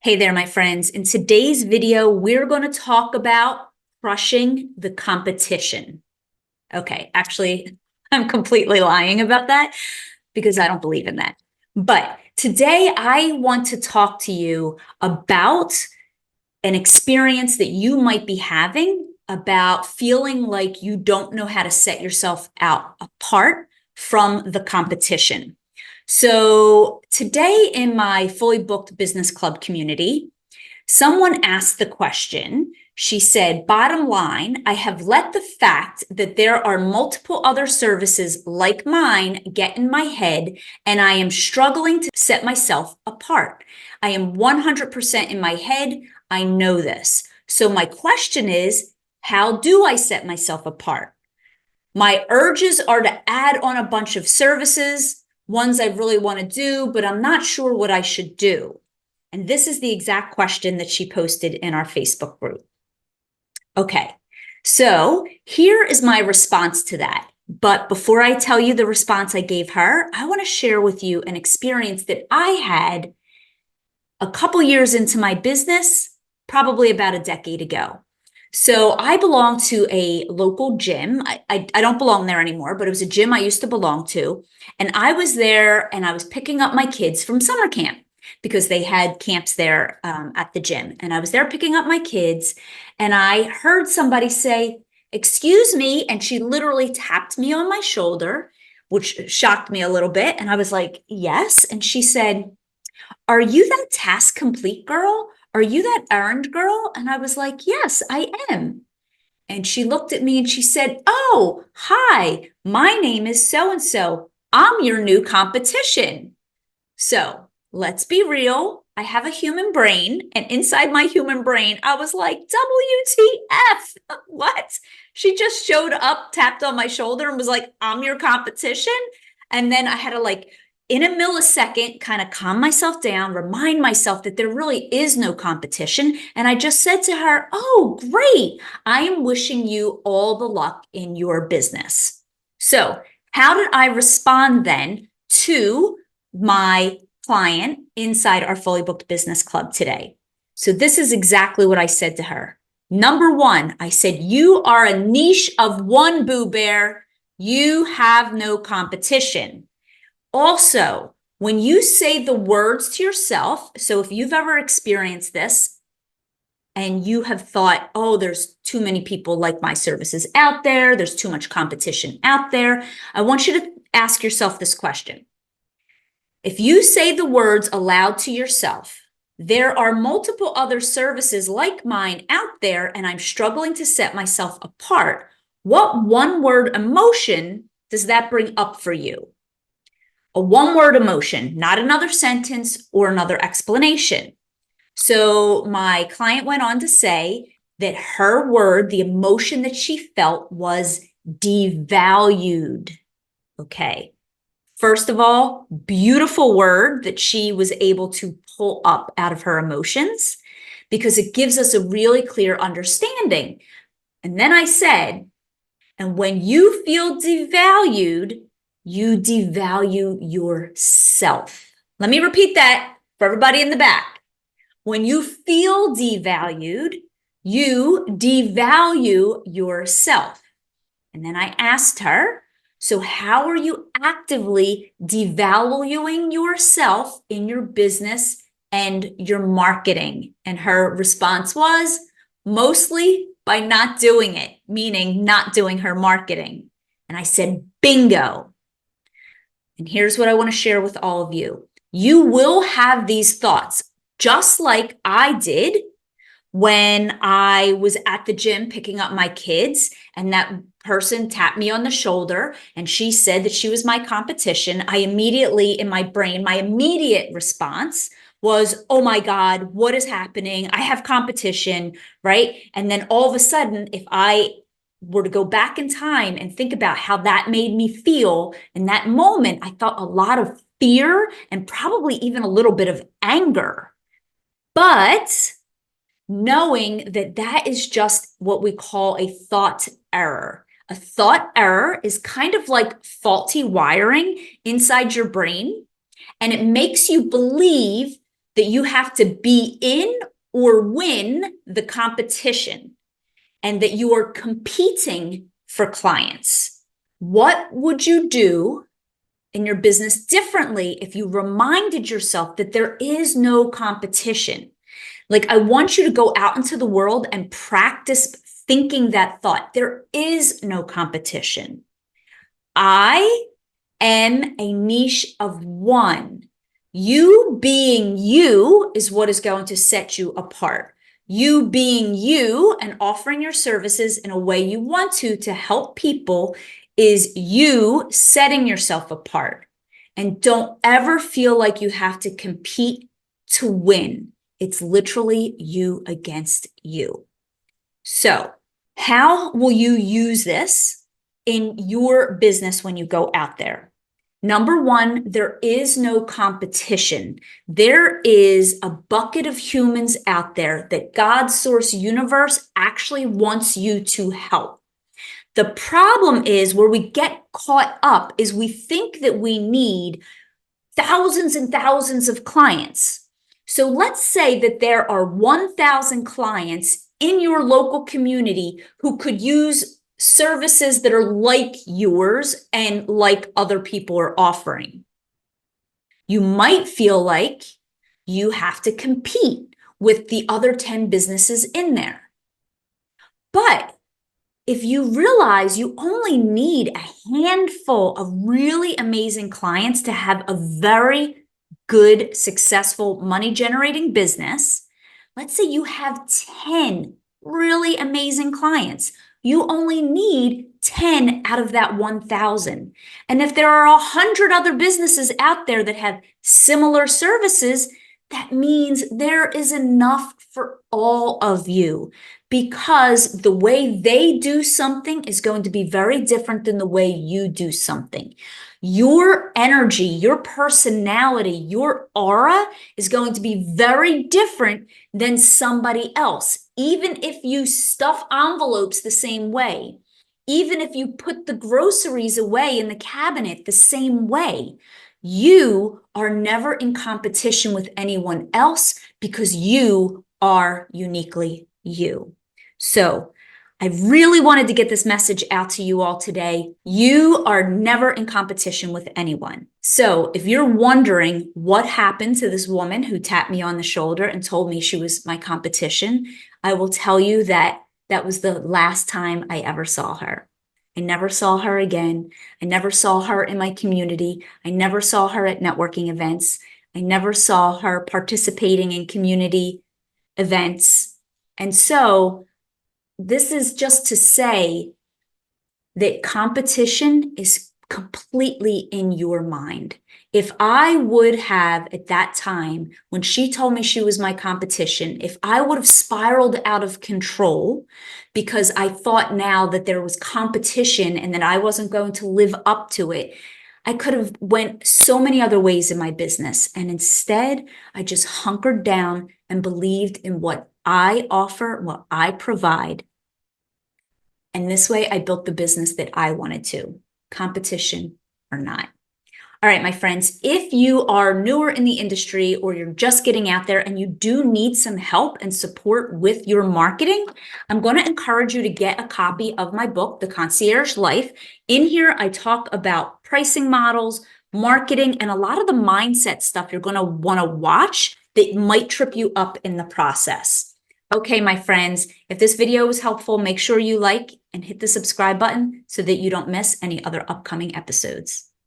Hey there, my friends. In today's video, we're going to talk about crushing the competition. Okay, actually, I'm completely lying about that because I don't believe in that. But today, I want to talk to you about an experience that you might be having about feeling like you don't know how to set yourself out apart from the competition. So today in my fully booked business club community, someone asked the question. She said, bottom line, I have let the fact that there are multiple other services like mine get in my head, and I am struggling to set myself apart. I am 100% in my head. I know this. So my question is, how do I set myself apart? My urges are to add on a bunch of services, ones I really want to do, but I'm not sure what I should do. And this is the exact question that she posted in our Facebook group. Okay, so here is my response to that. But before I tell you the response I gave her, I want to share with you an experience that I had a couple years into my business, probably about a decade ago. So I belong to a local gym. I don't belong there anymore, but it was a gym I used to belong to. And I was there and I was picking up my kids from summer camp because they had camps there at the gym. And I was there picking up my kids and I heard somebody say, "Excuse me." And she literally tapped me on my shoulder, which shocked me a little bit. And I was like, "Yes." And she said, "Are you that task complete girl? Are you that errand girl?" And I was like, "Yes, I am." And she looked at me and she said, "Oh, hi, my name is so-and-so. I'm your new competition." So let's be real. I have a human brain. And inside my human brain, I was like, WTF? What? She just showed up, tapped on my shoulder and was like, "I'm your competition." And then I had to in a millisecond, kind of calm myself down, remind myself that there really is no competition. And I just said to her, "Oh, great. I am wishing you all the luck in your business." So how did I respond then to my client inside our fully booked business club today? So this is exactly what I said to her. Number one, I said, "You are a niche of one, Boo Bear. You have no competition." Also, when you say the words to yourself, so if you've ever experienced this and you have thought, "Oh, there's too many people like my services out there, there's too much competition out there," I want you to ask yourself this question. If you say the words aloud to yourself, "There are multiple other services like mine out there, and I'm struggling to set myself apart," what one-word emotion does that bring up for you? A one-word emotion, not another sentence or another explanation. So my client went on to say that her word, the emotion that she felt, was devalued. Okay. First of all, beautiful word that she was able to pull up out of her emotions because it gives us a really clear understanding. And then I said, and when you feel devalued, you devalue yourself. Let me repeat that for everybody in the back. When you feel devalued, you devalue yourself. And then I asked her, so how are you actively devaluing yourself in your business and your marketing? And her response was, mostly by not doing it, meaning not doing her marketing. And I said, bingo. And here's what I want to share with all of you. You will have these thoughts, just like I did when I was at the gym picking up my kids and that person tapped me on the shoulder and she said that she was my competition. I immediately, in my brain, my immediate response was, "Oh my God, what is happening? I have competition," right? And then all of a sudden, if I were to go back in time and think about how that made me feel in that moment, I felt a lot of fear and probably even a little bit of anger. But knowing that that is just what we call a thought error. A thought error is kind of like faulty wiring inside your brain, and it makes you believe that you have to be in or win the competition and that you are competing for clients, what would you do in your business differently if you reminded yourself that there is no competition? Like, I want you to go out into the world and practice thinking that thought. There is no competition. I am a niche of one. You being you is what is going to set you apart. You being you and offering your services in a way you want to help people is you setting yourself apart. And don't ever feel like you have to compete to win. It's literally you against you. So, how will you use this in your business when you go out there? Number one, there is no competition. There is a bucket of humans out there that God's source universe actually wants you to help. The problem is where we get caught up is we think that we need thousands and thousands of clients. So let's say that there are 1,000 clients in your local community who could use services that are like yours and like other people are offering. You might feel like you have to compete with the other 10 businesses in there. But if you realize you only need a handful of really amazing clients to have a very good, successful, money-generating business, let's say you have 10 really amazing clients. You only need 10 out of that 1,000. And if there are 100 other businesses out there that have similar services, that means there is enough for all of you, because the way they do something is going to be very different than the way you do something. Your energy, your personality, your aura is going to be very different than somebody else. Even if you stuff envelopes the same way, even if you put the groceries away in the cabinet the same way, you are never in competition with anyone else because you are uniquely you. So I really wanted to get this message out to you all today. You are never in competition with anyone. So if you're wondering what happened to this woman who tapped me on the shoulder and told me she was my competition, I will tell you that that was the last time I ever saw her. I never saw her again. I never saw her in my community. I never saw her at networking events. I never saw her participating in community events. And so this is just to say that competition is completely in your mind. If I would have, at that time, when she told me she was my competition, if I would have spiraled out of control because I thought now that there was competition and that I wasn't going to live up to it, I could have went so many other ways in my business. And instead, I just hunkered down and believed in what I offer, what I provide. And this way, I built the business that I wanted to, competition or not. All right, my friends, if you are newer in the industry or you're just getting out there and you do need some help and support with your marketing, I'm going to encourage you to get a copy of my book, The Concierge Life. In here, I talk about pricing models, marketing, and a lot of the mindset stuff you're going to want to watch that might trip you up in the process. Okay, my friends, if this video was helpful, make sure you like and hit the subscribe button so that you don't miss any other upcoming episodes.